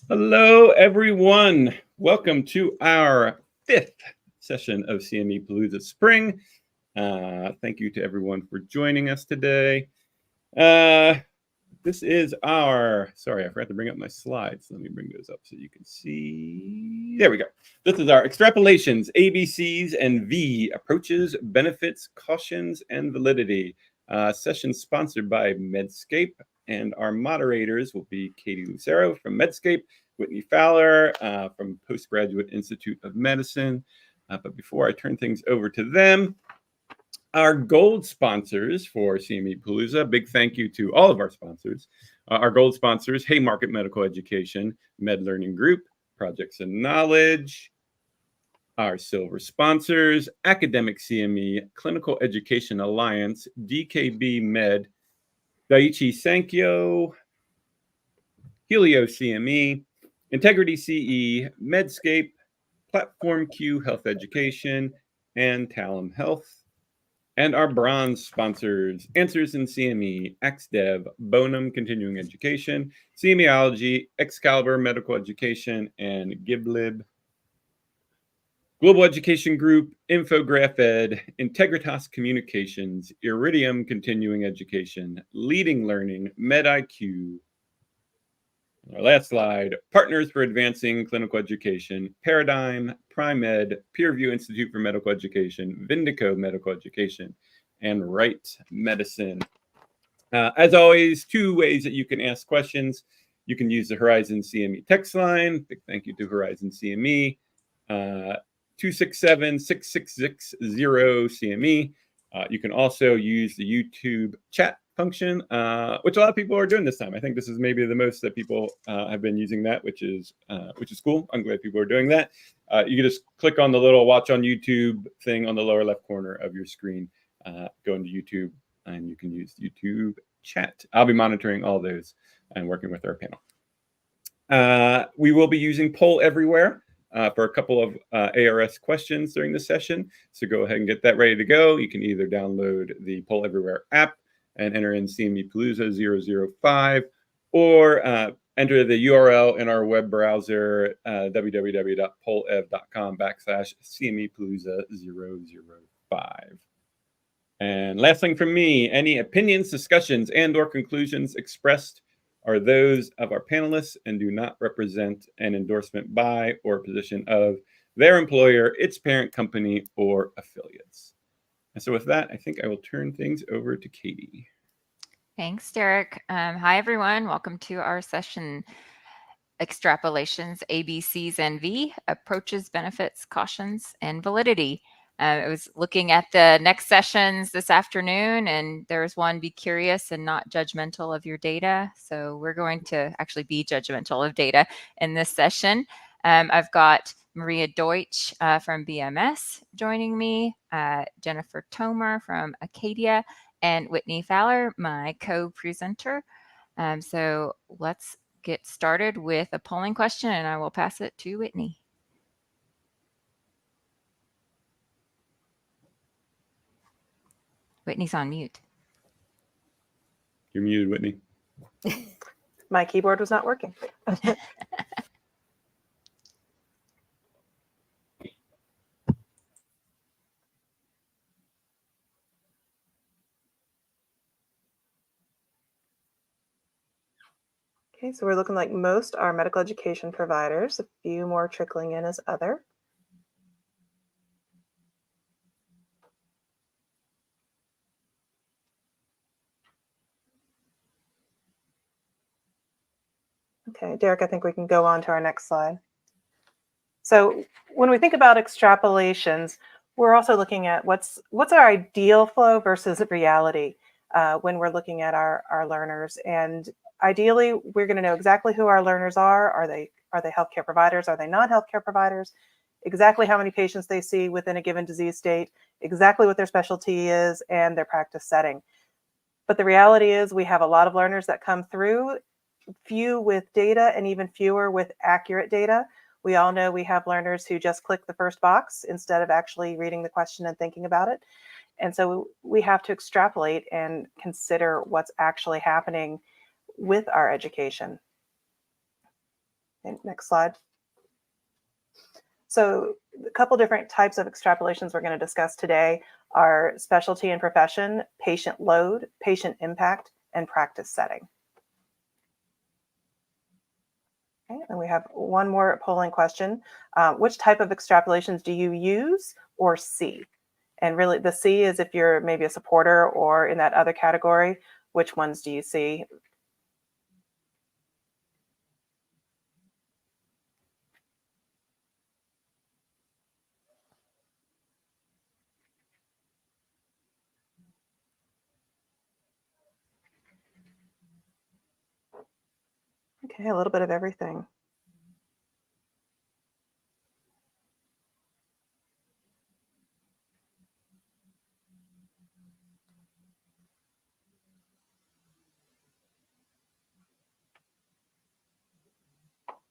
Hello, everyone. Welcome to our fifth session of CME Palooza Spring. Thank you to everyone for joining us today. This is sorry, I forgot to bring up my slides. Let me bring those up so you can see. There we go. This is our Extrapolations, ABCs and V, Approaches, Benefits, Cautions, and Validity. Session sponsored by Medscape, and our moderators will be Katie Lucero from Medscape, Whitney Fowler from Postgraduate Institute of Medicine. But before I turn things over to them, our gold sponsors for CME Palooza, big thank you to all of our sponsors. Our gold sponsors, Haymarket Medical Education, Med Learning Group, Projects and Knowledge. Our silver sponsors, Academic CME, Clinical Education Alliance, DKB Med, Daiichi Sankyo, Helio CME, Integrity CE, Medscape, Platform Q Health Education, and Talem Health. And our bronze sponsors, Answers in CME, XDev, Bonum Continuing Education, CMEology, Excalibur Medical Education, and Giblib. Global Education Group, Infograph Ed, Integritas Communications, Iridium Continuing Education, Leading Learning, MedIQ. Our last slide, Partners for Advancing Clinical Education, Paradigm, PrimeEd, Peerview Institute for Medical Education, Vindico Medical Education, and Right Medicine. As always, two ways that you can ask questions. You can use the Horizon CME text line. Big thank you to Horizon CME. 267-6660-CME. You can also use the YouTube chat function, which a lot of people are doing this time. I think this is maybe the most that people have been using that, which is cool. I'm glad people are doing that. You can just click on the little watch on YouTube thing on the lower left corner of your screen, go into YouTube, and you can use YouTube chat. I'll be monitoring all those and working with our panel. We will be using Poll Everywhere for a couple of ARS questions during the session. So go ahead and get that ready to go. You can either download the Poll Everywhere app and enter in CME Palooza 005, or enter the URL in our web browser, www.pollev.com/CME Palooza 005. And last thing from me, any opinions, discussions, and/or conclusions expressed are those of our panelists and do not represent an endorsement by or position of their employer, its parent company, or affiliates. And so with that, I think I will turn things over to Katie. Thanks, Derek. Hi, everyone. Welcome to our session, Extrapolations, ABCs and V, Approaches, Benefits, Cautions, and Validity. I was looking at the next sessions this afternoon, and there's one, be curious and not judgmental of your data. So we're going to actually be judgmental of data in this session. I've got Maria Deutsch from BMS joining me, Jennifer Tomer from Acadia, and Whitney Fowler, my co-presenter. So let's get started with a polling question, and I will pass it to Whitney. Whitney's on mute. You're muted, Whitney. My keyboard was not working. Okay, so we're looking like most are medical education providers, a few more trickling in as other. Okay, Derek, I think we can go on to our next slide. So when we think about extrapolations, we're also looking at what's our ideal flow versus reality when we're looking at our learners. And ideally, we're going to know exactly who our learners are. Are they healthcare providers? Are they non-healthcare providers? Exactly how many patients they see within a given disease state, exactly what their specialty is, and their practice setting. But the reality is we have a lot of learners that come through, few with data and even fewer with accurate data. We all know we have learners who just click the first box instead of actually reading the question and thinking about it. And so we have to extrapolate and consider what's actually happening with our education. Okay, next slide. So a couple different types of extrapolations we're going to discuss today are specialty and profession, patient load, patient impact, and practice setting. Okay, and we have one more polling question. Which type of extrapolations do you use or see? And really the C is if you're maybe a supporter or in that other category, which ones do you see? Okay, a little bit of everything.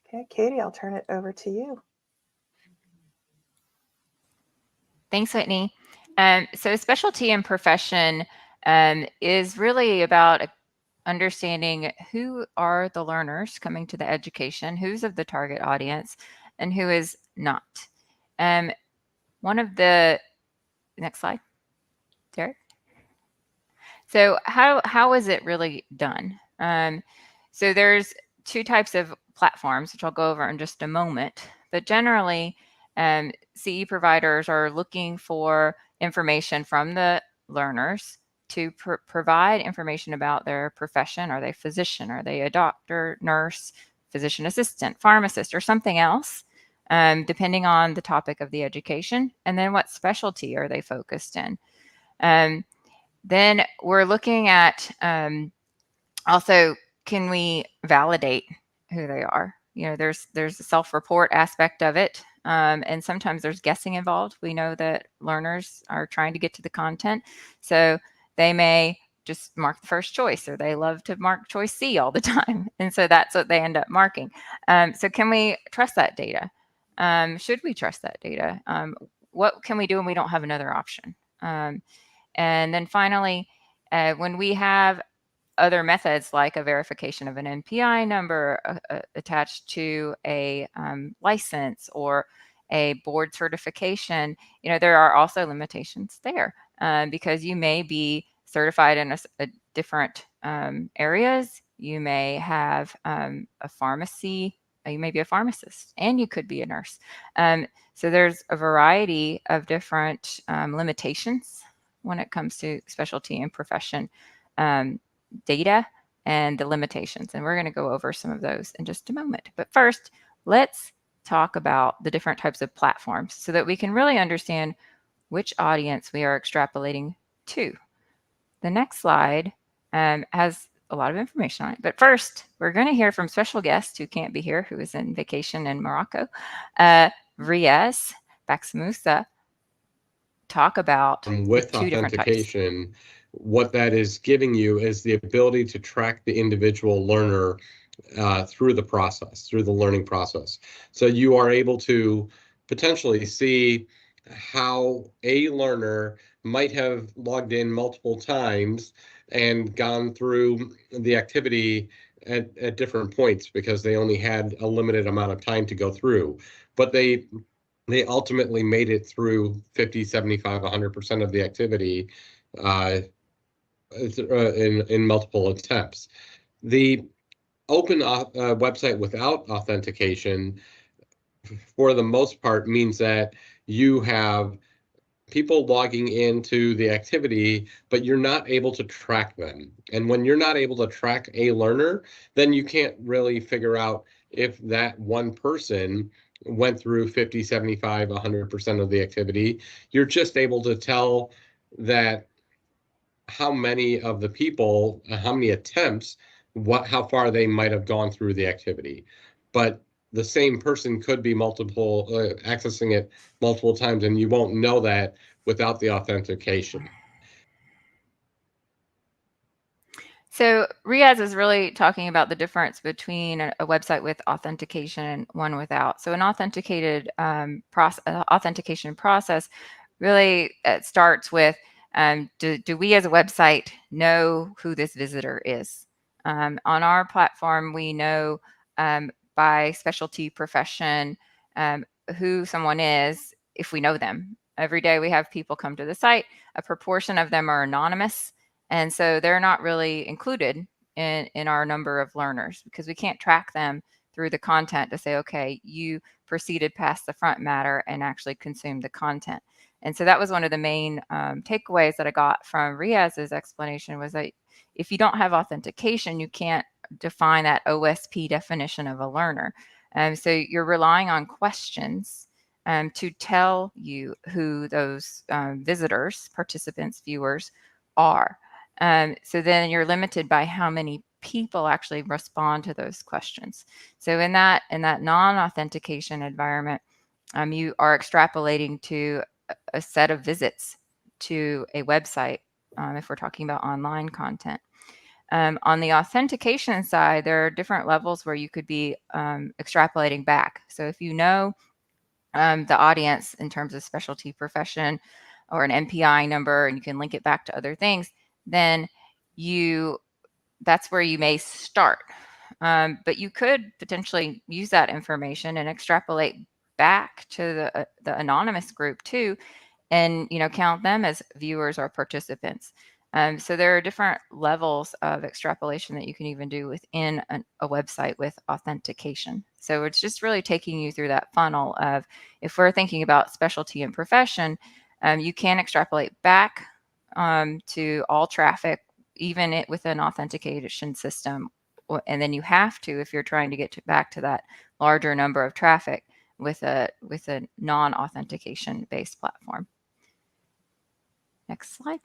Okay, Katie, I'll turn it over to you. Thanks, Whitney. So specialty and profession is really about understanding who are the learners coming to the education, who's of the target audience, and who is not. One of the, next slide, Derek. So how is it really done? So there's two types of platforms, which I'll go over in just a moment. But generally, CE providers are looking for information from the learners to provide information about their profession. Are they a physician? Are they a doctor, nurse, physician assistant, pharmacist, or something else, depending on the topic of the education? And then what specialty are they focused in? Then we're looking at also, can we validate who they are? You know, there's a self-report aspect of it, and sometimes there's guessing involved. We know that learners are trying to get to the content, so they may just mark the first choice, or they love to mark choice C all the time, and so that's what they end up marking. So can we trust that data? Should we trust that data? What can we do when we don't have another option? And then finally, when we have other methods like a verification of an NPI number attached to a license or a board certification, you know, there are also limitations there because you may be certified in a different areas. You may have a pharmacy, you may be a pharmacist, and you could be a nurse. So there's a variety of different limitations when it comes to specialty and profession data and the limitations. And we're going to go over some of those in just a moment. But first, let's talk about the different types of platforms so that we can really understand which audience we are extrapolating to. The next slide has a lot of information on it. But first, we're going to hear from special guest who can't be here, who is in vacation in Morocco, Riaz Baxmusa, talk about with the two different types. authentication, what that is giving you is the ability to track the individual learner through the process, through the learning process. So you are able to potentially see how a learner might have logged in multiple times and gone through the activity at different points because they only had a limited amount of time to go through. But they ultimately made it through 50, 75, 100% of the activity in multiple attempts. The open website without authentication, for the most part, means that you have people logging into the activity, but you're not able to track them. And when you're not able to track a learner, then you can't really figure out if that one person went through 50, 75, 100% of the activity. You're just able to tell that how many of the people, how many attempts, how far they might have gone through the activity. But the same person could be accessing it multiple times, and you won't know that without the authentication. So Riaz is really talking about the difference between a website with authentication and one without. So an authenticated authentication process really starts with, do we as a website know who this visitor is? On our platform, we know by specialty profession, who someone is if we know them. Every day we have people come to the site. A proportion of them are anonymous, and so they're not really included in our number of learners because we can't track them through the content to say, okay, you proceeded past the front matter and actually consumed the content. And so that was one of the main takeaways that I got from Riaz's explanation, was that if you don't have authentication, you can't define that OSP definition of a learner. So you're relying on questions to tell you who those visitors, participants, viewers are. So then you're limited by how many people actually respond to those questions. So in that non-authentication environment, you are extrapolating to a set of visits to a website if we're talking about online content. On the authentication side, there are different levels where you could be extrapolating back. So if you know the audience in terms of specialty profession or an MPI number, and you can link it back to other things, then that's where you may start. But you could potentially use that information and extrapolate back to the anonymous group too, and count them as viewers or participants. So there are different levels of extrapolation that you can even do within a website with authentication. So it's just really taking you through that funnel of, if we're thinking about specialty and profession, you can extrapolate back to all traffic, even with an authentication system. And then you have to, if you're trying to get back to that larger number of traffic with a non-authentication based platform. Next slide.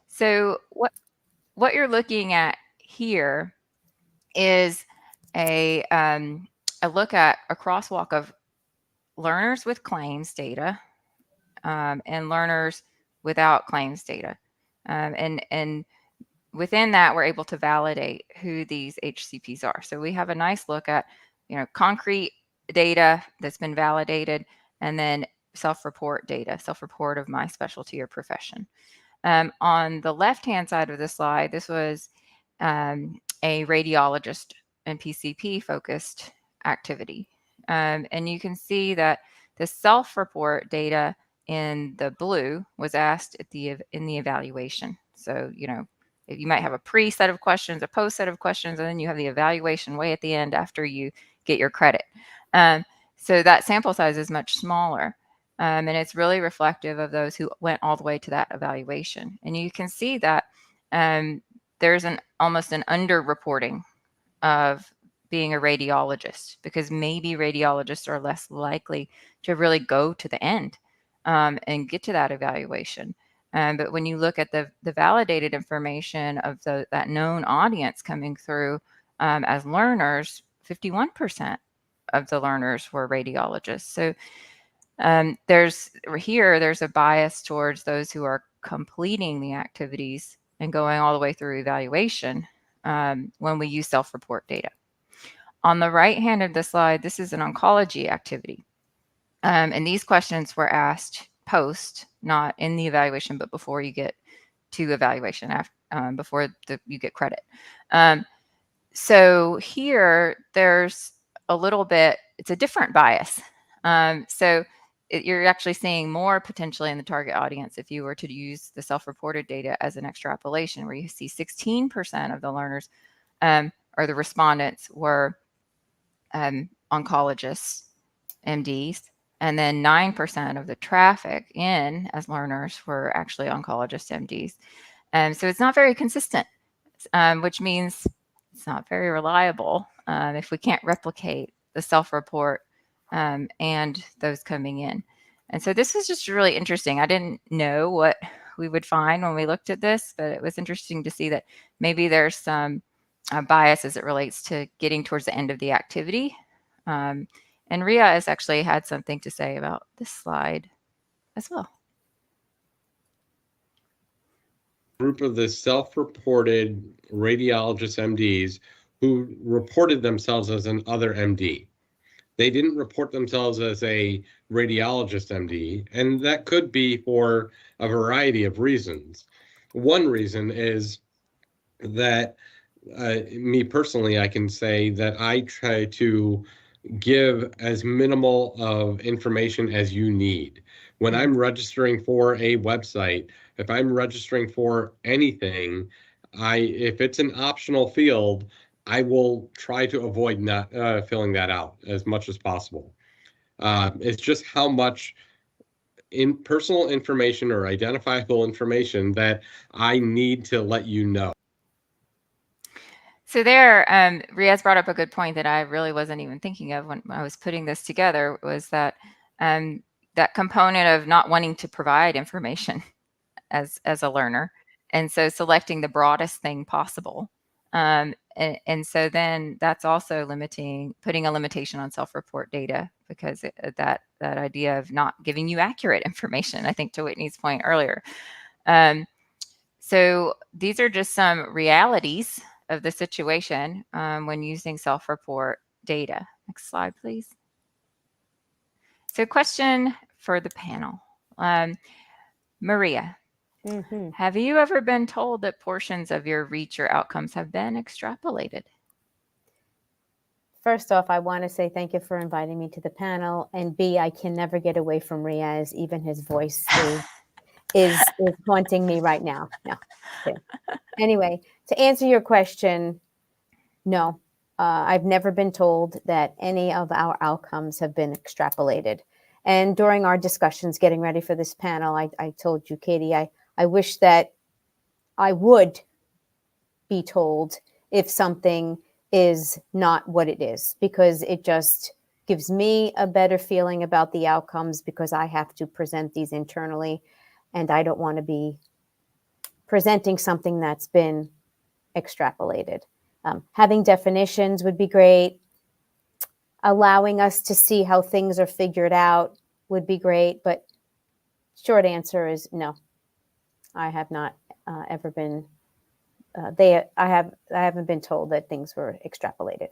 So what you're looking at here is a look at a crosswalk of learners with claims data and learners without claims data. And within that, we're able to validate who these HCPs are. So we have a nice look at, concrete data that's been validated, and then self-report data, self-report of my specialty or profession. On the left-hand side of the slide, this was a radiologist and PCP focused activity. And you can see that the self-report data in the blue was asked in the evaluation. So, you might have a pre set of questions, a post set of questions, and then you have the evaluation way at the end after you get your credit. So that sample size is much smaller. And it's really reflective of those who went all the way to that evaluation. And you can see that there's almost an underreporting of being a radiologist, because maybe radiologists are less likely to really go to the end and get to that evaluation. But when you look at the validated information of that known audience coming through as learners, 51% of the learners were radiologists. So there's a bias towards those who are completing the activities and going all the way through evaluation when we use self-report data. On the right hand of the slide, this is an oncology activity. And these questions were asked post, not in the evaluation, but before you get to evaluation, before you get credit. So here, there's a little bit, it's a different bias. You're actually seeing more potentially in the target audience if you were to use the self-reported data as an extrapolation, where you see 16% of the learners or the respondents were oncologists, MDs, and then 9% of the traffic in as learners were actually oncologists, MDs. So it's not very consistent, which means it's not very reliable if we can't replicate the self-report and those coming in. And so this was just really interesting. I didn't know what we would find when we looked at this, but it was interesting to see that maybe there's some bias as it relates to getting towards the end of the activity. And Ria has actually had something to say about this slide as well. Group of the self-reported radiologist MDs who reported themselves as an other MD. They didn't report themselves as a radiologist MD, and that could be for a variety of reasons. One reason is that me personally, I can say that I try to give as minimal of information as you need. When I'm registering for a website, if I'm registering for anything, if it's an optional field, I will try to avoid not filling that out as much as possible. It's just how much in personal information or identifiable information that I need to let you know. So there, Riaz brought up a good point that I really wasn't even thinking of when I was putting this together, was that that component of not wanting to provide information as a learner, and so selecting the broadest thing possible. And so then that's also putting a limitation on self-report data, because that idea of not giving you accurate information, I think, to Whitney's point earlier. So these are just some realities of the situation when using self-report data. Next slide, please. So question for the panel. Maria, have you ever been told that portions of your reach or outcomes have been extrapolated? First off, I want to say thank you for inviting me to the panel. And B, I can never get away from Riaz. Even his voice is haunting me right now. No. Anyway, to answer your question, no. I've never been told that any of our outcomes have been extrapolated. And during our discussions getting ready for this panel, I told you, Katie, I wish that I would be told if something is not what it is, because it just gives me a better feeling about the outcomes, because I have to present these internally, and I don't want to be presenting something that's been extrapolated. Having definitions would be great. Allowing us to see how things are figured out would be great, but short answer is no. I have not ever been. I haven't been told that things were extrapolated.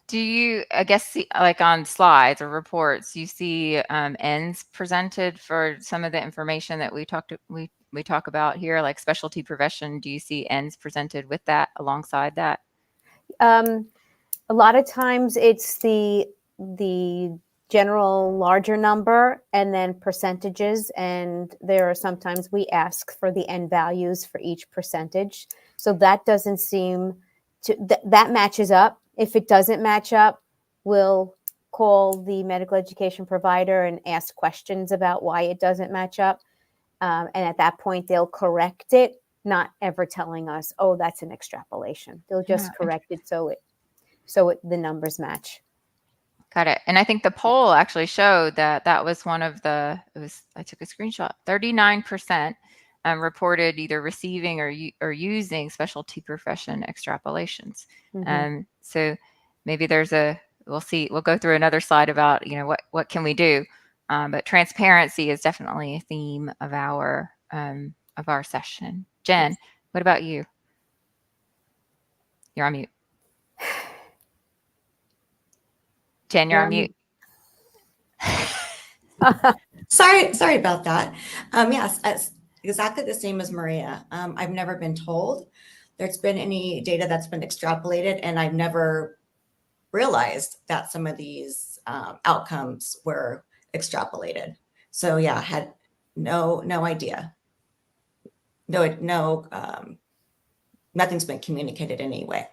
Do you, I guess, see, like on slides or reports, you see ends presented for some of the information that we talk about here, like specialty profession? Do you see ends presented with that, alongside that? A lot of times it's the general larger number and then percentages, and there are sometimes we ask for the end values for each percentage. So that doesn't seem to, that matches up. If it doesn't match up, we'll call the medical education provider and ask questions about why it doesn't match up. And at that point, they'll correct it, not ever telling us, oh, that's an extrapolation. They'll just correct it so the numbers match. Got it. And I think the poll actually showed that was one of the, I took a screenshot, 39% reported either receiving or using specialty profession extrapolations. So maybe we'll go through another slide about, what can we do? But transparency is definitely a theme of our session. Jen, what about you? You're on mute. Jen, you're on mute. Sorry about that. Yes, it's exactly the same as Maria. I've never been told there's been any data that's been extrapolated, and I've never realized that some of these outcomes were extrapolated. So yeah, I had no idea. Nothing's been communicated anyway.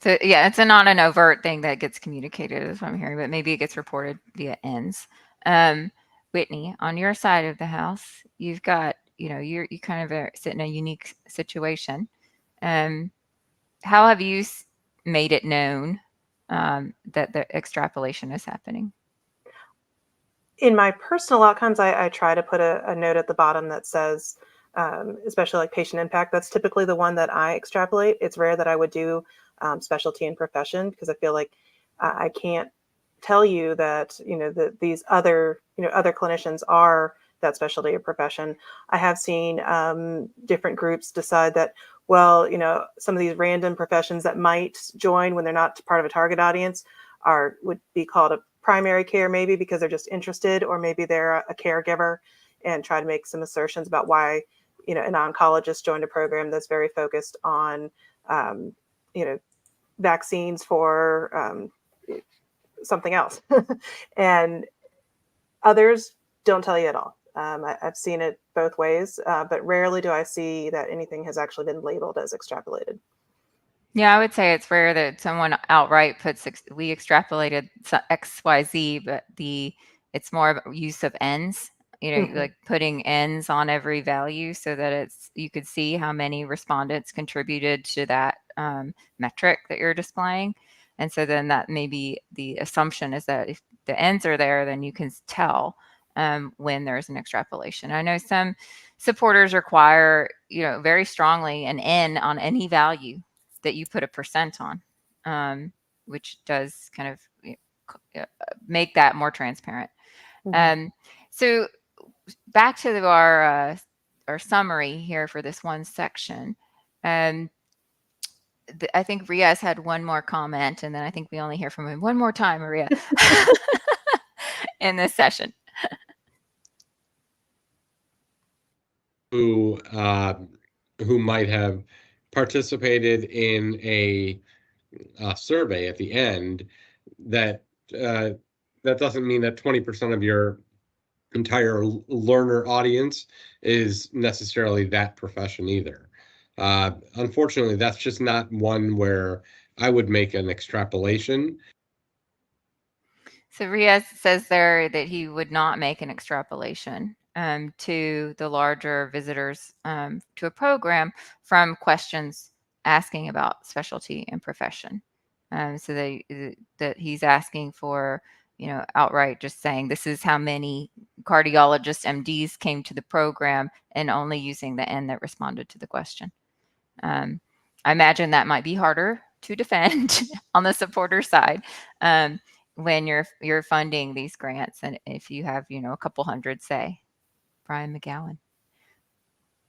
So yeah, it's not an overt thing that gets communicated, is what I'm hearing, but maybe it gets reported via ends. Whitney, on your side of the house, you've got, you kind of sit in a unique situation. How have you made it known that the extrapolation is happening? In my personal outcomes, I try to put a note at the bottom that says, especially like patient impact, that's typically the one that I extrapolate. It's rare that I would do specialty and profession, because I feel like I can't tell you that, that these other clinicians are that specialty or profession. I have seen different groups decide that, well, some of these random professions that might join when they're not part of a target audience would be called a primary care, maybe because they're just interested, or maybe they're a caregiver, and try to make some assertions about why, an oncologist joined a program that's very focused on you know, vaccines for something else. And others don't tell you at all. I've seen it both ways, but rarely do I see that anything has actually been labeled as extrapolated. Yeah, I would say it's rare that someone outright puts we extrapolated XYZ, but it's more of use of ends. Like putting ends on every value so that you could see how many respondents contributed to that metric that you're displaying. And so then that maybe the assumption is that if the ends are there, then you can tell when there's an extrapolation. I know some supporters require, very strongly an N on any value that you put a percent on, which does kind of make that more transparent. So back to our summary here for this one section. I think Riaz had one more comment, and then I think we only hear from him one more time, Maria, in this session. Who might have participated in a survey at the end, that doesn't mean that 20% of your entire learner audience is necessarily that profession either. Unfortunately, that's just not one where I would make an extrapolation. So Riaz says there that he would not make an extrapolation to the larger visitors to a program from questions asking about specialty and profession. So that he's asking for, outright just saying this is how many cardiologists, MDs came to the program, and only using the N that responded to the question. I imagine that might be harder to defend on the supporter side when you're funding these grants, and if you have a couple hundred, say. Brian McGowan.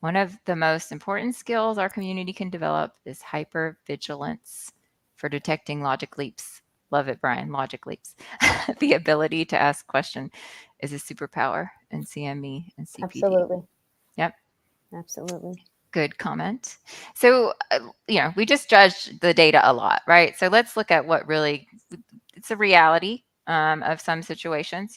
One of the most important skills our community can develop is hypervigilance for detecting logic leaps. Love it, Brian. Logic leaps. The ability to ask questions is a superpower in CME and CPD. Absolutely. Yep. Absolutely. Good comment. So, we just judged the data a lot, right? So let's look at what really, it's a reality of some situations,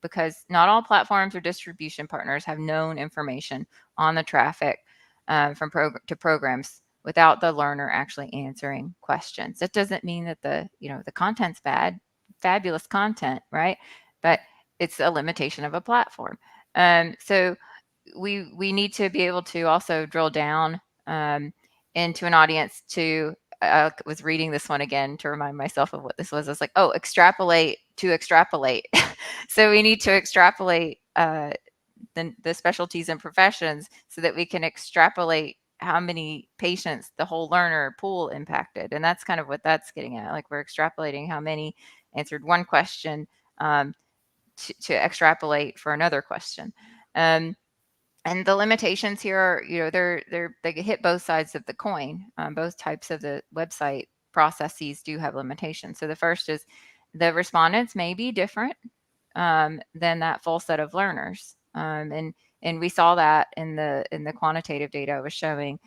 because not all platforms or distribution partners have known information on the traffic from to programs without the learner actually answering questions. That doesn't mean that the content's bad, fabulous content, right? But it's a limitation of a platform. So we need to be able to also drill down into an audience to, I was reading this one again to remind myself of what this was. I was like, oh, extrapolate to extrapolate. So we need to extrapolate the specialties and professions so that we can extrapolate how many patients the whole learner pool impacted. And that's kind of what that's getting at. Like, we're extrapolating how many answered one question to extrapolate for another question. And the limitations here are, they hit both sides of the coin. Both types of the website processes do have limitations. So the first is the respondents may be different than that full set of learners. And we saw that in the quantitative data I was showing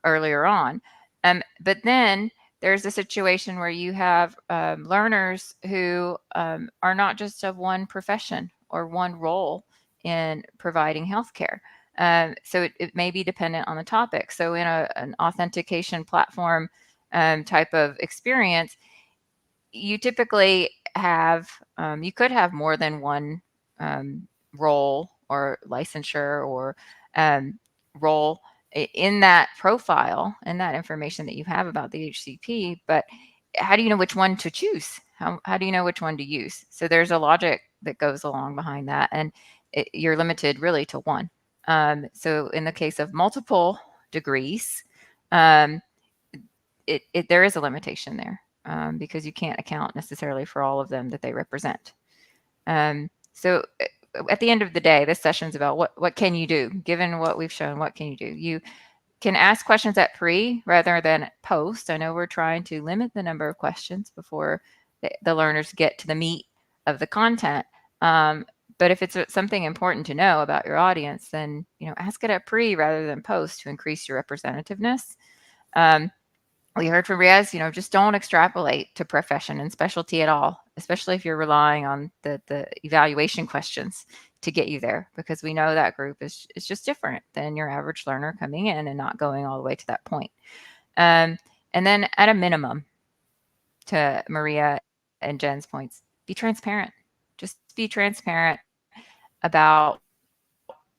earlier on. But then there's a situation where you have learners who are not just of one profession or one role in providing healthcare. So it may be dependent on the topic. So in an authentication platform type of experience, you typically have, you could have more than one role or licensure or role in that profile and that information that you have about the HCP. But how do you know which one to choose? How do you know which one to use? So there's a logic that goes along behind that, and you're limited really to one. So in the case of multiple degrees, there is a limitation there because you can't account necessarily for all of them that they represent. So at the end of the day, this session is about what can you do? Given what we've shown, what can you do? You can ask questions at pre rather than post. I know we're trying to limit the number of questions before the learners get to the meat of the content. But if it's something important to know about your audience, then ask it at pre rather than post to increase your representativeness. we heard from Riaz, just don't extrapolate to profession and specialty at all, especially if you're relying on the evaluation questions to get you there, because we know that group is just different than your average learner coming in and not going all the way to that point. And then at a minimum, to Maria and Jen's points, be transparent. Just be transparent about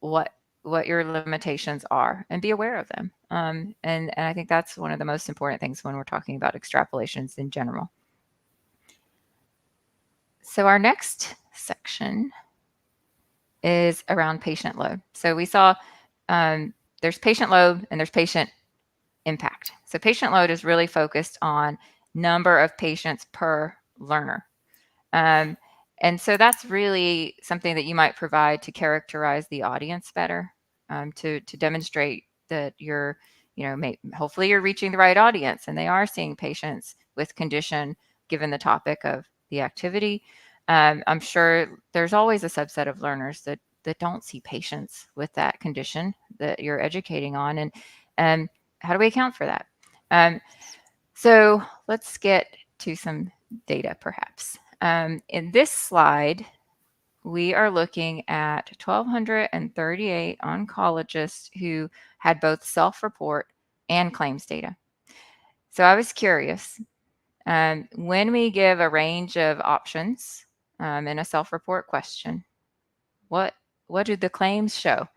what your limitations are and be aware of them. And I think that's one of the most important things when we're talking about extrapolations in general. So our next section is around patient load. So we saw there's patient load and there's patient impact. So patient load is really focused on number of patients per learner. And so that's really something that you might provide to characterize the audience better, to demonstrate that you're, hopefully you're reaching the right audience and they are seeing patients with condition given the topic of the activity. I'm sure there's always a subset of learners that don't see patients with that condition that you're educating on. And how do we account for that? So let's get to some data perhaps. In this slide, we are looking at 1,238 oncologists who had both self-report and claims data. So I was curious, when we give a range of options in a self-report question, what do the claims show?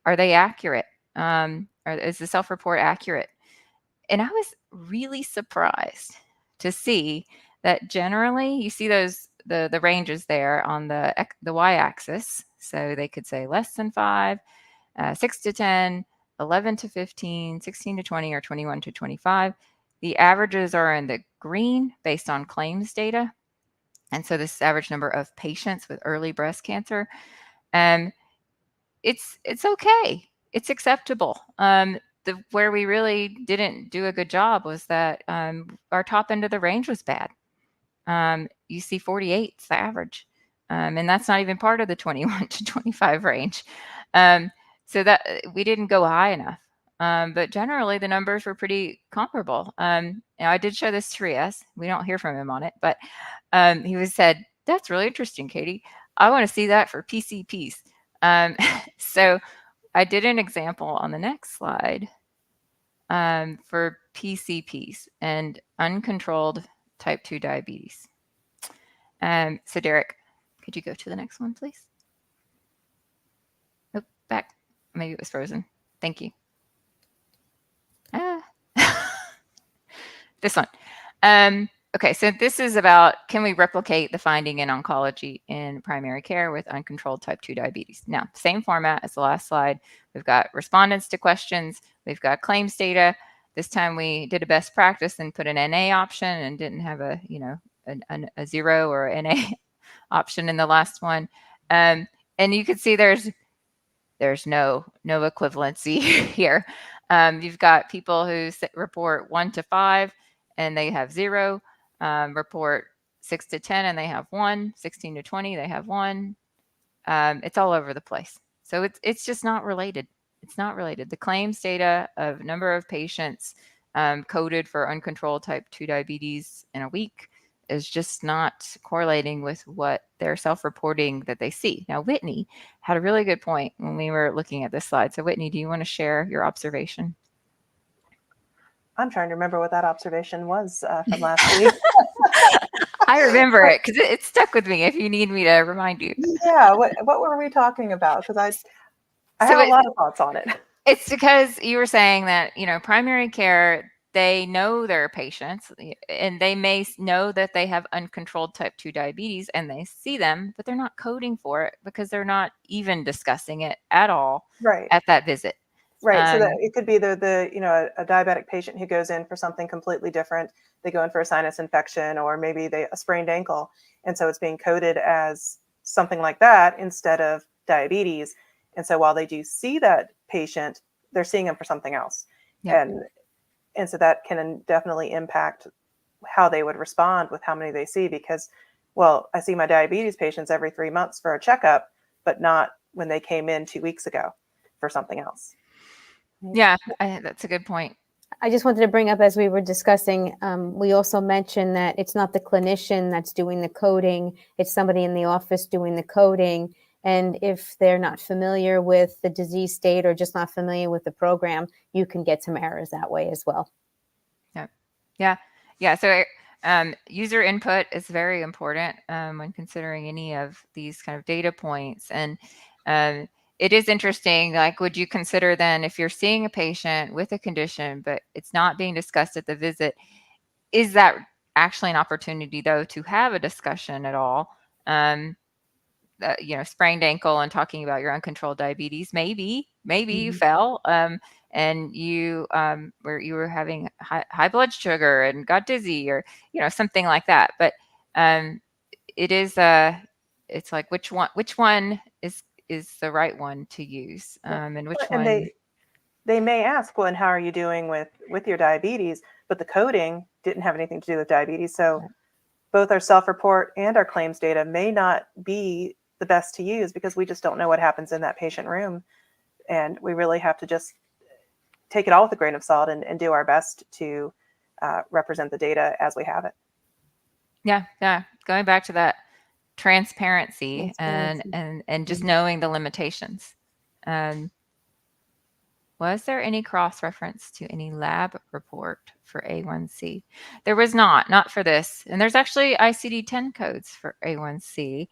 Are they accurate? Is the self-report accurate? And I was really surprised to see that generally you see those the ranges there on the y-axis. So they could say less than 5, 6 to 10, 11 to 15, 16 to 20, or 21 to 25. The averages are in the green based on claims data. And so this is average number of patients with early breast cancer. It's okay. It's acceptable. Where we really didn't do a good job was that our top end of the range was bad. You see 48 is the average. And that's not even part of the 21 to 25 range. So that we didn't go high enough. But generally the numbers were pretty comparable. Now I did show this to Riaz. We don't hear from him on it, but he said, "That's really interesting, Katie. I want to see that for PCPs." So I did an example on the next slide for PCPs and uncontrolled type 2 diabetes. So Derek, could you go to the next one, please? Oh, back. Maybe it was frozen. Thank you. This one. Okay, so this is about, can we replicate the finding in oncology in primary care with uncontrolled type 2 diabetes? Now, same format as the last slide. We've got respondents to questions. We've got claims data. This time we did a best practice and put an NA option and didn't have a 0 or an NA option in the last one. And you can see there's no equivalency here. You've got people who report 1 to 5 and they have 0. Report 6 to 10 and they have 1. 16 to 20, they have 1. It's all over the place. So it's just not related. It's not related. The claims data of number of patients coded for uncontrolled type 2 diabetes in a week is just not correlating with what they're self-reporting that they see. Now, Whitney had a really good point when we were looking at this slide. So Whitney, do you want to share your observation? I'm trying to remember what that observation was from last week. I remember it because it stuck with me if you need me to remind you. Yeah, what were we talking about? Because I have a lot of thoughts on it. It's because you were saying that, primary care, they know their patients and they may know that they have uncontrolled type 2 diabetes and they see them, but they're not coding for it because they're not even discussing it at all at that visit. Right. So that it could be a diabetic patient who goes in for something completely different. They go in for a sinus infection or maybe a sprained ankle. And so it's being coded as something like that instead of diabetes. And so while they do see that patient, they're seeing them for something else. Yep. And so that can definitely impact how they would respond with how many they see because, well, I see my diabetes patients every 3 months for a checkup, but not when they came in 2 weeks ago for something else. Yeah, that's a good point. I just wanted to bring up, as we were discussing, we also mentioned that it's not the clinician that's doing the coding, it's somebody in the office doing the coding. And if they're not familiar with the disease state or just not familiar with the program, you can get some errors that way as well. Yeah. So user input is very important when considering any of these kind of data points. And it is interesting, like, would you consider then, if you're seeing a patient with a condition, but it's not being discussed at the visit, is that actually an opportunity, though, to have a discussion at all? Sprained ankle and talking about your uncontrolled diabetes, maybe you fell and you were having high blood sugar and got dizzy, or something like that. But it is it's like, which one is the right one to use, and which And one. they may ask, well, and how are you doing with your diabetes? But the coding didn't have anything to do with diabetes. So both our self-report and our claims data may not be the best to use, because we just don't know what happens in that patient room. And we really have to just take it all with a grain of salt and do our best to represent the data as we have it. Yeah. Going back to that transparency. And just knowing the limitations. Was there any cross-reference to any lab report for A1C? There was not for this. And there's actually ICD-10 codes for A1C,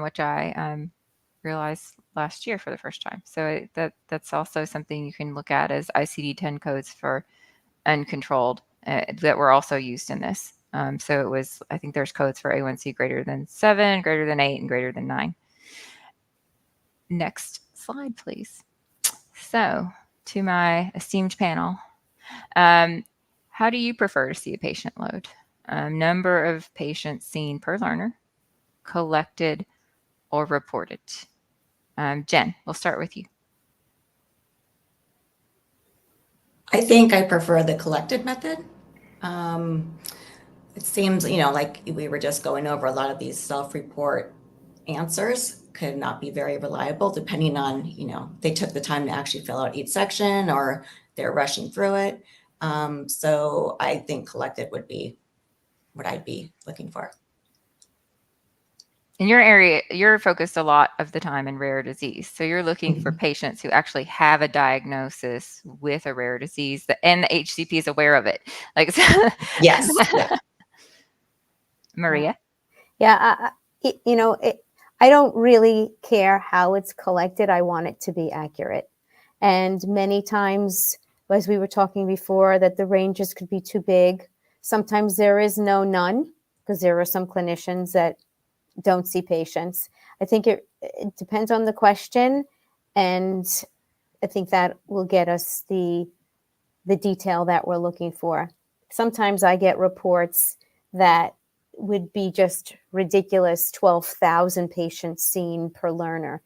which I realized last year for the first time. So that's also something you can look at, as ICD-10 codes for uncontrolled that were also used in this. So it was, I think there's codes for A1C greater than 7, greater than 8, and greater than 9. Next slide, please. So, to my esteemed panel, how do you prefer to see a patient load? Number of patients seen per learner, collected, or reported? Jen, we'll start with you. I think I prefer the collected method. It seems, like we were just going over, a lot of these self-report answers could not be very reliable, depending on, they took the time to actually fill out each section, or they're rushing through it. So I think collected would be what I'd be looking for. In your area, you're focused a lot of the time in rare disease. So you're looking for patients who actually have a diagnosis with a rare disease, and the HCP is aware of it. Like, yes. Yeah. Maria? Yeah, I don't really care how it's collected. I want it to be accurate. And many times, as we were talking before, that the ranges could be too big. Sometimes there is none, because there are some clinicians that don't see patients. I think it depends on the question, and I think that will get us the detail that we're looking for. Sometimes I get reports that would be just ridiculous, 12,000 patients seen per learner.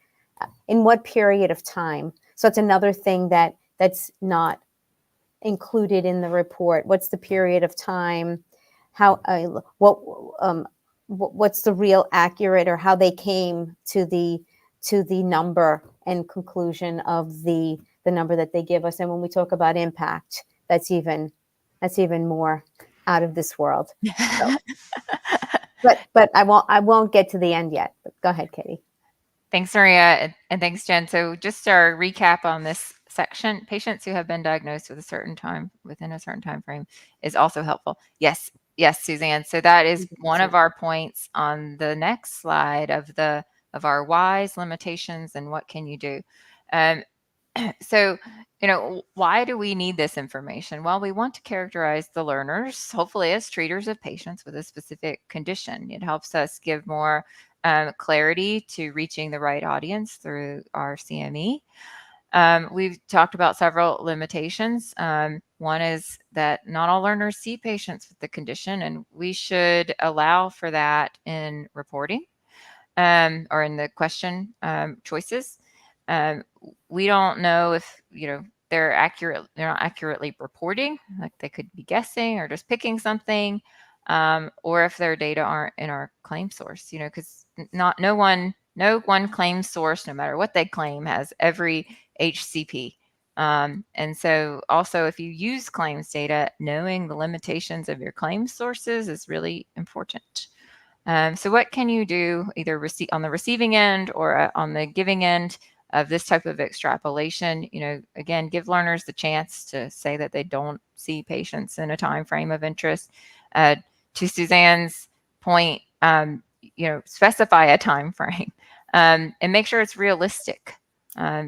In what period of time? So it's another thing that's not included in the report. What's the period of time? How what's the real accurate, or how they came to the number and conclusion of the number that they give us? And when we talk about impact, that's even more out of this world. So, but I won't get to the end yet. But go ahead, Katie. Thanks, Maria, and thanks, Jen. So just our recap on this section: patients who have been diagnosed with within a certain time frame is also helpful. Yes, Suzanne. So that is one of our points on the next slide of our whys, limitations, and what can you do. So, why do we need this information? Well, we want to characterize the learners, hopefully as treaters of patients with a specific condition. It helps us give more clarity to reaching the right audience through our CME. We've talked about several limitations. One is that not all learners see patients with the condition, and we should allow for that in reporting or in the question choices. We don't know if they're not accurately reporting, like they could be guessing or just picking something, or if their data aren't in our claim source, because no one claim source, no matter what they claim, has every HCP And so also, if you use claims data, knowing the limitations of your claims sources is really important. So what can you do either on the receiving end or on the giving end of this type of extrapolation? Again, give learners the chance to say that they don't see patients in a time frame of interest. To Suzanne's point, specify a time frame and make sure it's realistic.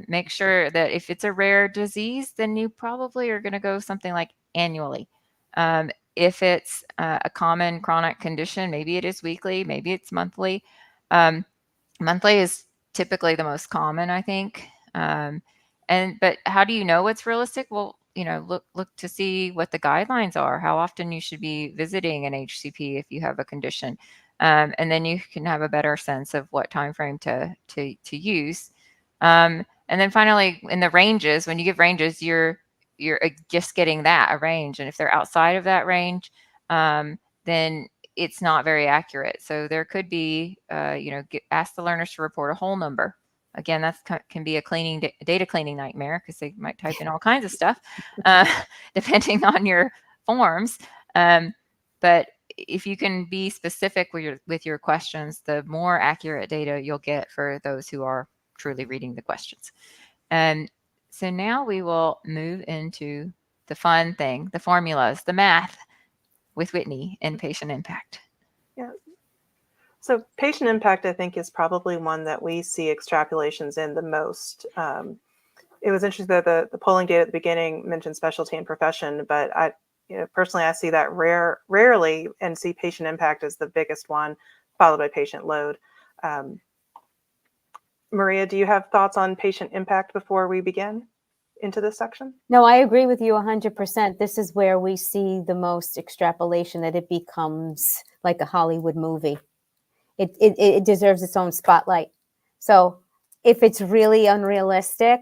Make sure that if it's a rare disease, then you probably are going to go something like annually. If it's a common chronic condition, maybe it is weekly, maybe it's monthly. Monthly is typically the most common, I think. But how do you know what's realistic? Well, look to see what the guidelines are, how often you should be visiting an HCP if you have a condition. And then you can have a better sense of what time frame to use. And then finally, in the ranges, when you give ranges, you're just getting a range. And if they're outside of that range, then it's not very accurate. So there could be, ask the learners to report a whole number. Again, that can be a data cleaning nightmare because they might type in all kinds of stuff, depending on your forms. But if you can be specific with your questions, the more accurate data you'll get for those who are truly reading the questions. So now we will move into the fun thing, the formulas, the math with Whitney and patient impact. Yeah. So patient impact, I think, is probably one that we see extrapolations in the most. It was interesting that the polling data at the beginning mentioned specialty and profession, but personally, I see that rarely and see patient impact as the biggest one, followed by patient load. Maria, do you have thoughts on patient impact before we begin into this section? No, I agree with you 100%. This is where we see the most extrapolation, that it becomes like a Hollywood movie. It deserves its own spotlight. So if it's really unrealistic,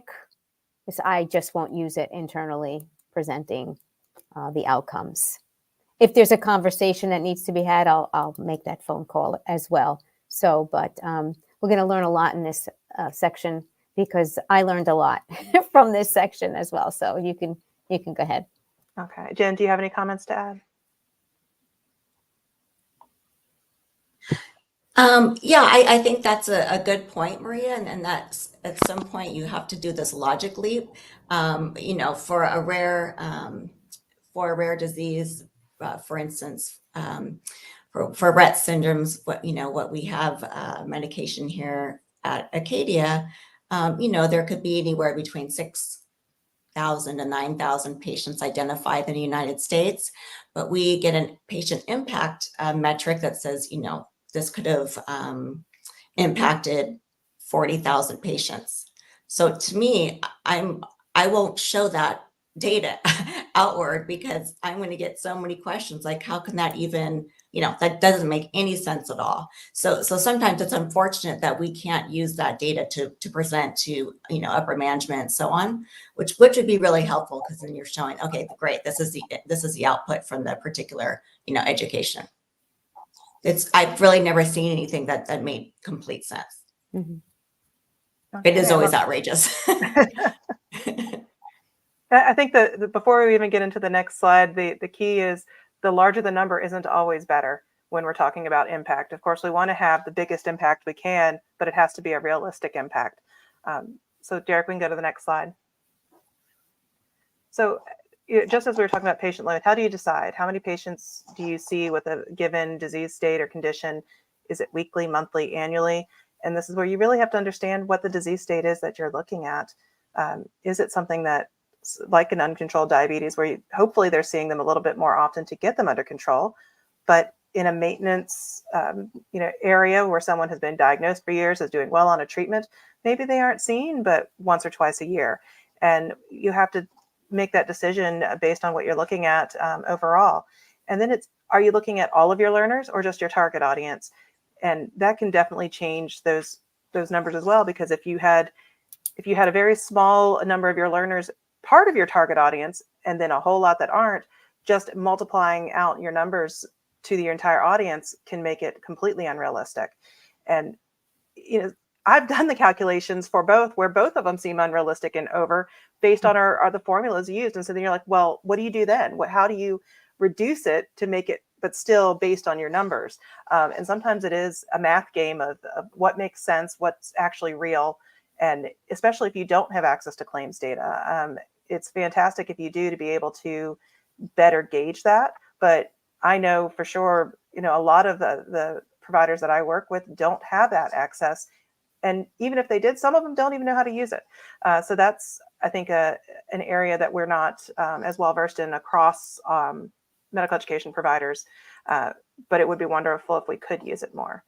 I just won't use it internally presenting the outcomes. If there's a conversation that needs to be had, I'll make that phone call as well. So, but we're going to learn a lot in this section, because I learned a lot from this section as well. So you can go ahead. Okay. Jen, do you have any comments to add? Yeah, I think that's a good point, Maria, and that's at some point you have to do this logic leap. For a rare disease, for instance, for Rett syndromes, what we have medication here at Acadia, there could be anywhere between 6,000 to 9,000 patients identified in the United States, but we get a patient impact metric that says, this could have impacted 40,000 patients. So to me, I won't show that data outward, because I'm going to get so many questions like, how can that even, that doesn't make any sense at all. So sometimes it's unfortunate that we can't use that data to present to, upper management and so on, which would be really helpful, because then you're showing, okay, great, this is the output from the particular, education. I've really never seen anything that made complete sense. Mm-hmm. Okay. It is always outrageous. I think that before we even get into the next slide, the key is the larger the number isn't always better when we're talking about impact. Of course, we want to have the biggest impact we can, but it has to be a realistic impact. So Derek, we can go to the next slide. So just as we were talking about patient load, how do you decide? How many patients do you see with a given disease state or condition? Is it weekly, monthly, annually? And this is where you really have to understand what the disease state is that you're looking at. Is it something that, like an uncontrolled diabetes, where hopefully they're seeing them a little bit more often to get them under control, but in a maintenance area where someone has been diagnosed for years, is doing well on a treatment, maybe they aren't seen but once or twice a year. And you have to make that decision based on what you're looking at overall. And then are you looking at all of your learners or just your target audience? And that can definitely change those numbers as well, because if you had a very small number of your learners part of your target audience and then a whole lot that aren't, just multiplying out your numbers to your entire audience can make it completely unrealistic. And I've done the calculations for both where both of them seem unrealistic and over based on the formulas used. And so then you're like, well, what do you do then? How do you reduce it to make it, but still based on your numbers? And sometimes it is a math game of what makes sense, what's actually real. And especially if you don't have access to claims data, it's fantastic if you do to be able to better gauge that. But I know for sure, a lot of the providers that I work with don't have that access. And even if they did, some of them don't even know how to use it. So that's, I think, an area that we're not as well versed in across medical education providers. But it would be wonderful if we could use it more.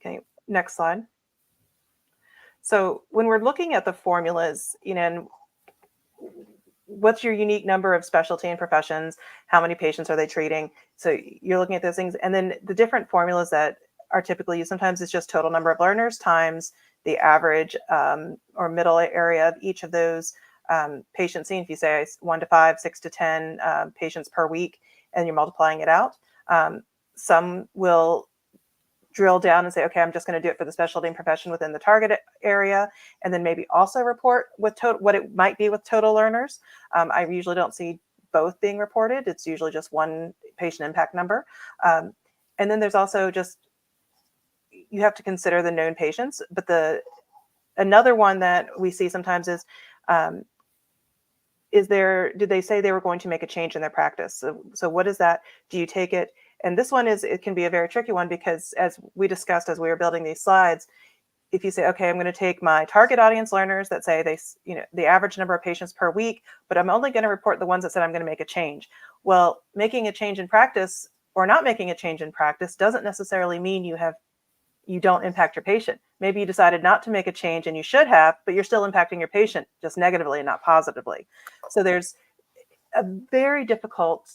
Okay, next slide. So when we're looking at the formulas, and what's your unique number of specialty and professions? How many patients are they treating? So you're looking at those things. And then the different formulas that are typically used, sometimes it's just total number of learners times the average or middle area of each of those patients seen. If you say 1 to 5, 6 to 10 patients per week, and you're multiplying it out, some will drill down and say, okay, I'm just going to do it for the specialty and profession within the target area, and then maybe also report with what it might be with total learners. I usually don't see both being reported. It's usually just one patient impact number. And then there's also just, you have to consider the known patients. But another one that we see sometimes is did they say they were going to make a change in their practice? So what is that? Do you take it? And this one it can be a very tricky one, because as we discussed as we were building these slides, if you say, okay, I'm going to take my target audience learners that say the average number of patients per week, but I'm only going to report the ones that said I'm going to make a change. Well, making a change in practice or not making a change in practice doesn't necessarily mean you don't impact your patient. Maybe you decided not to make a change and you should have, but you're still impacting your patient just negatively and not positively. So there's a very difficult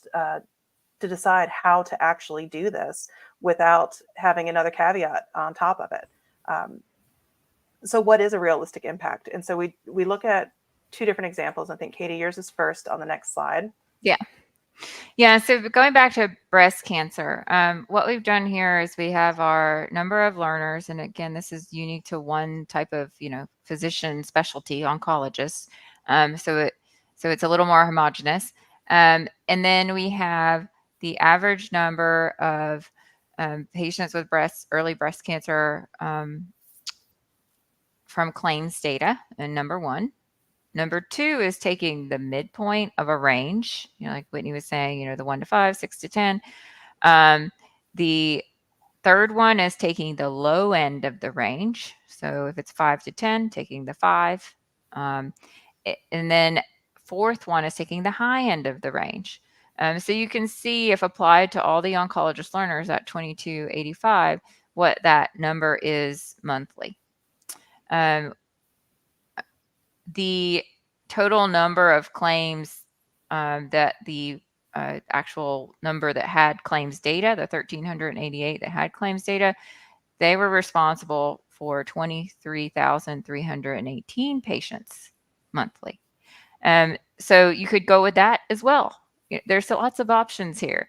to decide how to actually do this without having another caveat on top of it. So what is a realistic impact? And so we look at two different examples. I think, Katie, yours is first on the next slide. Yeah, so going back to breast cancer, what we've done here is we have our number of learners, and again, this is unique to one type of, physician specialty, oncologist. So it's a little more homogeneous. And then we have the average number of patients with early breast cancer from claims data, and number one. Number two is taking the midpoint of a range, like Whitney was saying, the 1 to 5, 6 to 10. The third one is taking the low end of the range. So if it's 5 to 10, taking the 5. And then fourth one is taking the high end of the range. So you can see, if applied to all the oncologist learners at 2285, what that number is monthly. The total number of claims that the actual number that had claims data, the 1,388 that had claims data, they were responsible for 23,318 patients monthly. So you could go with that as well. There's lots of options here.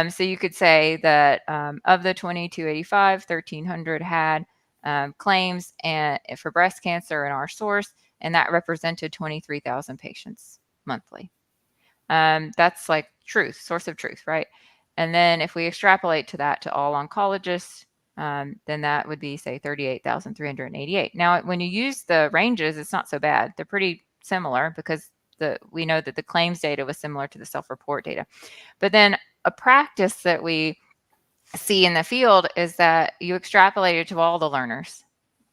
So you could say that of the 2285, 1,300 had claims and for breast cancer in our source, and that represented 23,000 patients monthly. That's like source of truth, right? And then if we extrapolate to all oncologists, then that would be, say, 38,388. Now, when you use the ranges, it's not so bad. They're pretty similar, because we know that the claims data was similar to the self-report data. But then a practice that we see in the field is that you extrapolate it to all the learners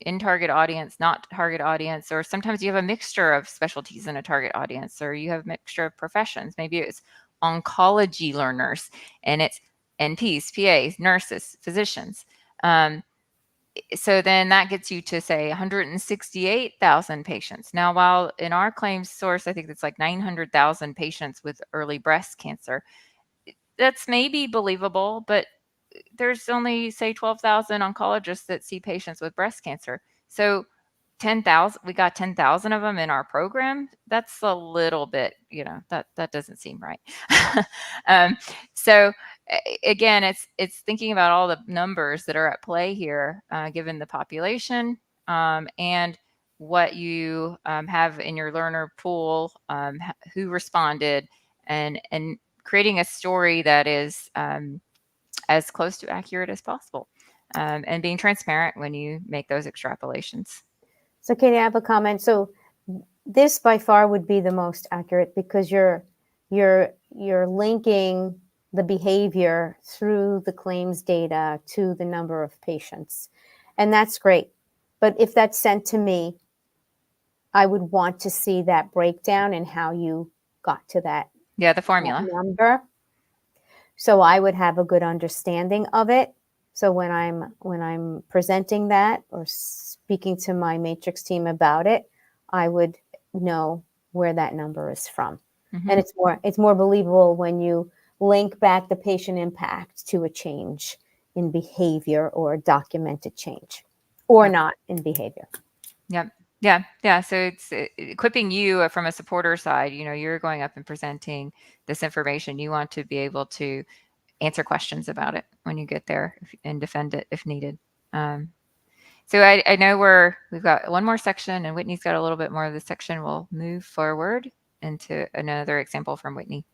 in target audience, not target audience, or sometimes you have a mixture of specialties in a target audience, or you have a mixture of professions. Maybe it's oncology learners, and it's NPs, PAs, nurses, physicians. So then that gets you to, say, 168,000 patients. Now, while in our claims source, I think it's like 900,000 patients with early breast cancer, that's maybe believable, but there's only, say, 12,000 oncologists that see patients with breast cancer. So 10,000, we got 10,000 of them in our program. That's a little bit, that doesn't seem right. So again, it's thinking about all the numbers that are at play here, given the population, and what you have in your learner pool, who responded, and creating a story that is as close to accurate as possible, and being transparent when you make those extrapolations. So Katie, I have a comment. So this by far would be the most accurate because you're linking the behavior through the claims data to the number of patients. And that's great. But if that's sent to me, I would want to see that breakdown and how you got to that, Yeah, the that formula. number. So I would have a good understanding of it. So when I'm presenting that or speaking to my matrix team about it, I would know where that number is from. Mhm. And it's more believable when you link back the patient impact to a change in behavior or a documented change, or Yep. not in behavior. Yep. Yeah. So it's equipping you from a supporter side. You're going up and presenting this information. You want to be able to answer questions about it when you get there and defend it if needed. So I know we've got one more section, and Whitney's got a little bit more of the section. We'll move forward into another example from Whitney.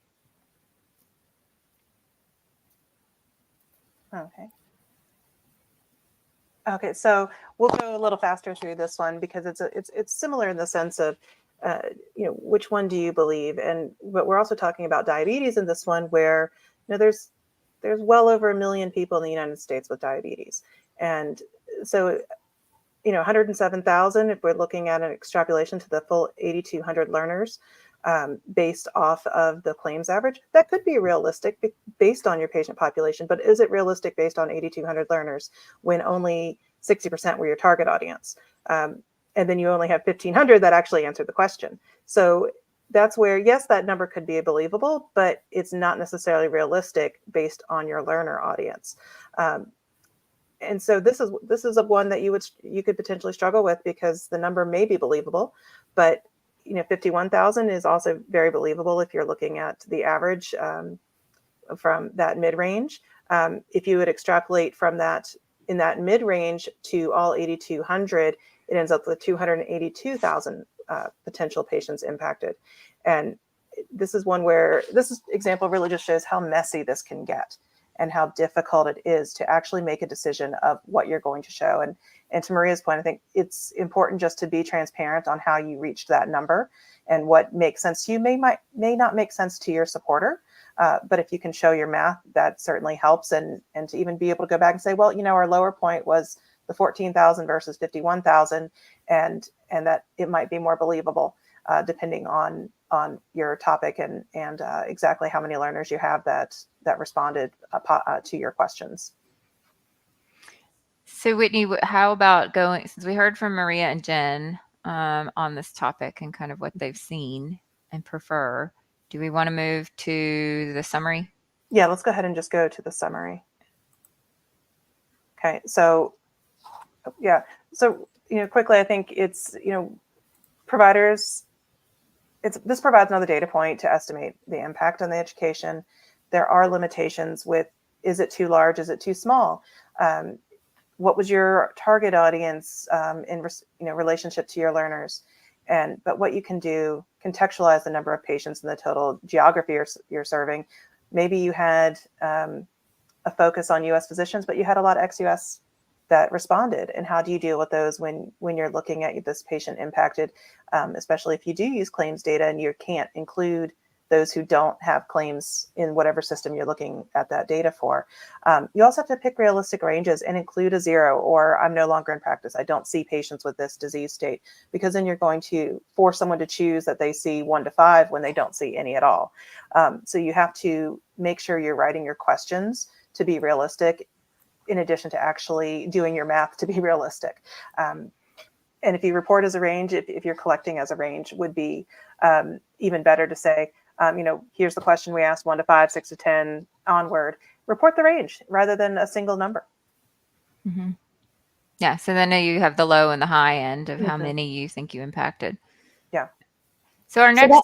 Okay, so we'll go a little faster through this one because it's similar in the sense of, which one do you believe? But we're also talking about diabetes in this one, where there's well over 1 million people in the United States with diabetes, and so 107,000 if we're looking at an extrapolation to the full 8,200 learners. Based off of the claims average, that could be realistic based on your patient population, but is it realistic based on 8,200 learners when only 60% were your target audience? And then you only have 1,500 that actually answered the question. So that's where, yes, that number could be believable, but it's not necessarily realistic based on your learner audience. And so this is a one that you could potentially struggle with because the number may be believable, but 51,000 is also very believable if you're looking at the average from that mid-range. If you would extrapolate from that in that mid-range to all 8,200, it ends up with 282,000 potential patients impacted. And this is one where this example really just shows how messy this can get and how difficult it is to actually make a decision of what you're going to show. And to Maria's point, I think it's important just to be transparent on how you reached that number and what makes sense to you may not make sense to your supporter. But if you can show your math, that certainly helps. And to even be able to go back and say, well, our lower point was the 14,000 versus 51,000, and that it might be more believable depending on your topic and exactly how many learners you have that responded to your questions. So Whitney, how about going, since we heard from Maria and Jen on this topic and kind of what they've seen and prefer, do we want to move to the summary? Yeah, let's go ahead and just go to the summary. Okay, so yeah, so quickly, I think it's providers. This provides another data point to estimate the impact on the education. There are limitations with, is it too large? Is it too small? What was your target audience in relationship to your learners? But what you can do, contextualize the number of patients and the total geography you're serving. Maybe you had a focus on U.S. physicians, but you had a lot of ex-U.S. that responded. And how do you deal with those when you're looking at this patient impacted, especially if you do use claims data and you can't include those who don't have claims in whatever system you're looking at that data for. You also have to pick realistic ranges and include a 0 or I'm no longer in practice. I don't see patients with this disease state, because then you're going to force someone to choose that they see 1 to 5 when they don't see any at all. So you have to make sure you're writing your questions to be realistic, in addition to actually doing your math to be realistic. And if you report as a range, if you're collecting as a range, would be even better to say, here's the question we asked, 1 to 5, 6 to 10, onward. Report the range rather than a single number. Mm-hmm. Yeah, so then you have the low and the high end of how Mm-hmm. many you think you impacted. Yeah. So our next...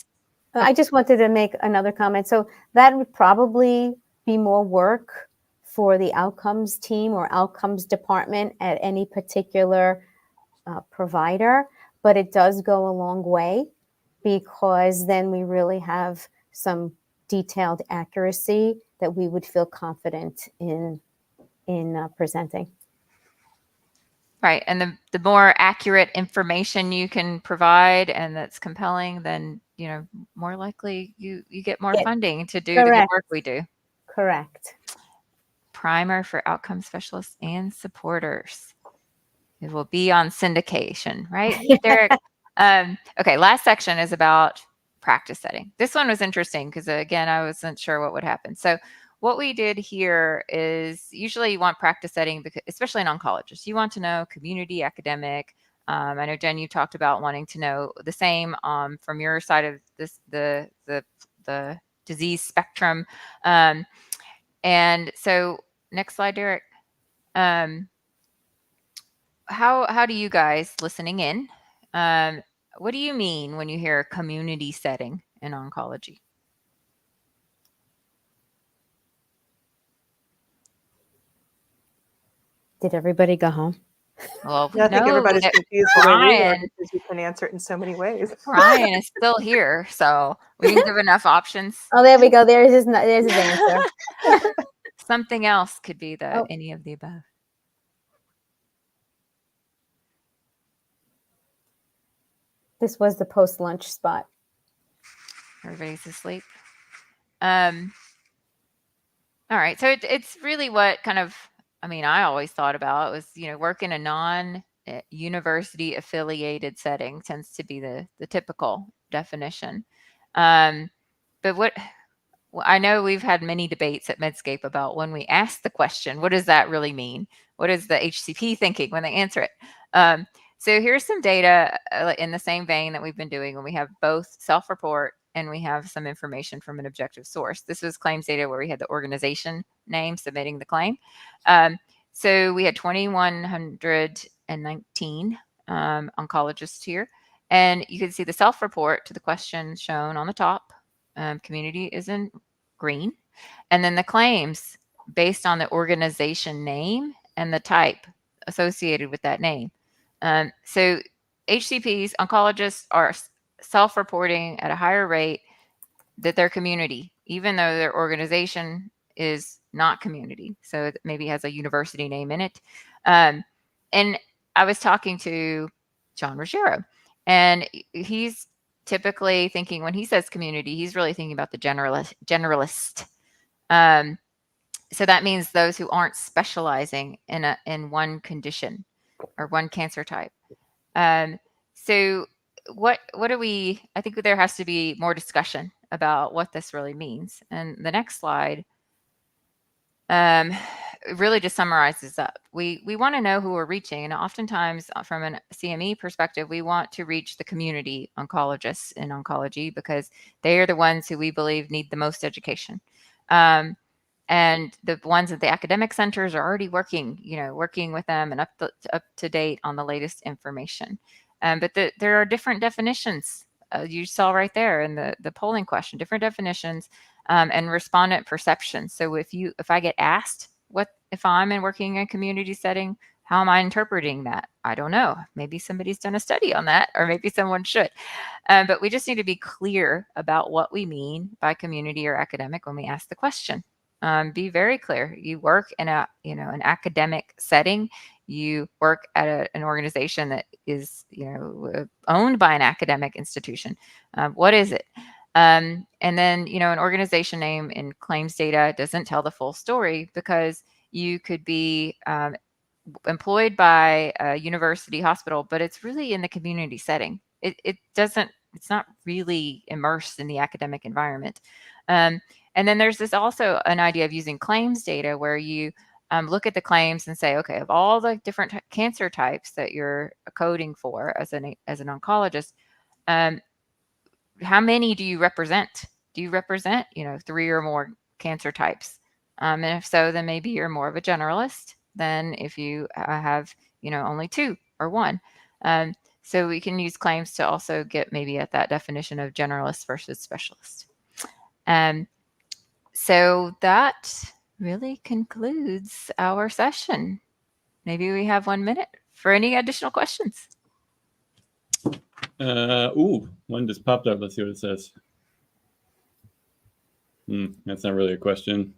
I just wanted to make another comment. So that would probably be more work for the outcomes team or outcomes department at any particular provider, but it does go a long way because then we really have some detailed accuracy that we would feel confident in presenting. Right. And the more accurate information you can provide and that's compelling, then, you know, more likely you get more Yeah. funding to do the good Correct. work we do. Correct. Primer for outcome specialists and supporters. It will be on syndication, right, Derek? Okay, last section is about practice setting. This one was interesting because, again, I wasn't sure what would happen. So what we did here is usually you want practice setting, because, especially in oncologists, you want to know community, academic. I know, Jen, you talked about wanting to know the same from your side of this, the disease spectrum. And so next slide, Derek. How do you guys listening in, what do you mean when you hear community setting in oncology? Did everybody go home? Well, Yeah, I think no, everybody's that confused the way we are Brian, because you can answer it in so many ways. Brian is still here, so we can give enough options. Oh, there we go. There's his answer. Something else could be the Oh. any of the above. This was the post-lunch spot. Everybody's asleep. All right, so it's really what kind of, I mean, I always thought about was, you know, work in a non-university affiliated setting tends to be the typical definition. But what, well, I know we've had many debates at Medscape about when we ask the question, what does that really mean? What is the HCP thinking when they answer it? So here's some data in the same vein that we've been doing when we have both self-report and we have some information from an objective source. This was claims data where we had the organization name submitting the claim. So we had 2,119 oncologists here. And you can see the self-report to the question shown on the top. Community is in green. And then the claims based on the organization name and the type associated with that name. So HCPs, oncologists are self-reporting at a higher rate that their community, even though their organization is not community. So it maybe has a university name in it. And I was talking to John Ruggiero, and he's typically thinking, when he says community, he's really thinking about the generalist. So that means those who aren't specializing in one condition or one cancer type. So what do we, I think there has to be more discussion about what this really means. And the next slide really just summarizes up. We want to know who we're reaching. And oftentimes from a CME perspective, we want to reach the community oncologists in oncology because they are the ones who we believe need the most education. And the ones at the academic centers are already working with them and up to date on the latest information. But there are different definitions. You saw right there in the polling question, different definitions and respondent perception. So if I get asked if I'm working in a community setting, how am I interpreting that? I don't know. Maybe somebody's done a study on that, or maybe someone should. But we just need to be clear about what we mean by community or academic when we ask the question. Be very clear. You work in an academic setting. You work at an organization that is owned by an academic institution. What is it? And then an organization name in claims data doesn't tell the full story because you could be employed by a university hospital, but it's really in the community setting. It's not really immersed in the academic environment. And then there's also an idea of using claims data where you look at the claims and say, okay, of all the different cancer types that you're coding for as an oncologist, how many do you represent? Do you represent, 3 or more cancer types? And if so, then maybe you're more of a generalist than if you have, only 2 or 1. So we can use claims to also get maybe at that definition of generalist versus specialist. So that really concludes our session. Maybe we have 1 minute for any additional questions. One just popped up. Let's see what it says. That's not really a question.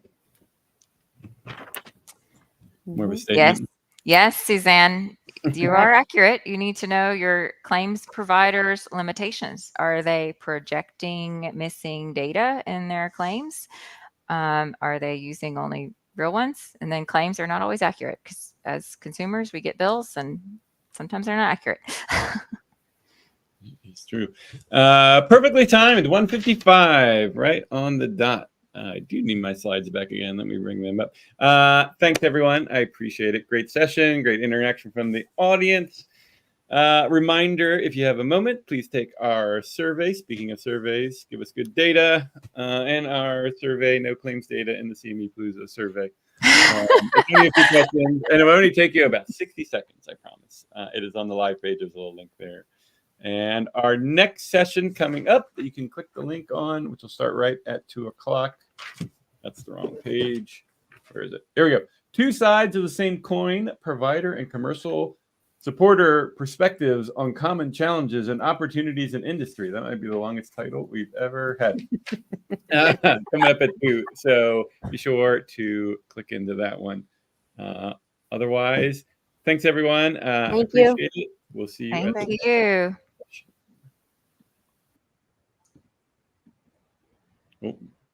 More of a statement. Yes, Suzanne, you are accurate. You need to know your claims provider's limitations. Are they projecting missing data in their claims? Are they using only real ones? And then claims are not always accurate because as consumers, we get bills and sometimes they're not accurate. It's true. Perfectly timed, 1:55, right on the dot. I do need my slides back again. Let me bring them up. Thanks, everyone. I appreciate it. Great session, great interaction from the audience. Reminder, if you have a moment, please take our survey. Speaking of surveys, give us good data and our survey, no claims data in the CME Palooza survey. It's only a few questions, and it will only take you about 60 seconds, I promise. It is on the live page. There's a little link there. And our next session coming up, you can click the link on, which will start right at 2 o'clock. That's the wrong page. Where is it? There we go. Two sides of the same coin, provider and commercial supporter perspectives on common challenges and opportunities in industry. That might be the longest title we've ever had. Coming up at 2. So be sure to click into that one. Otherwise, thanks, everyone. Thank you. Appreciate it. We'll see you. Thank you. Oh.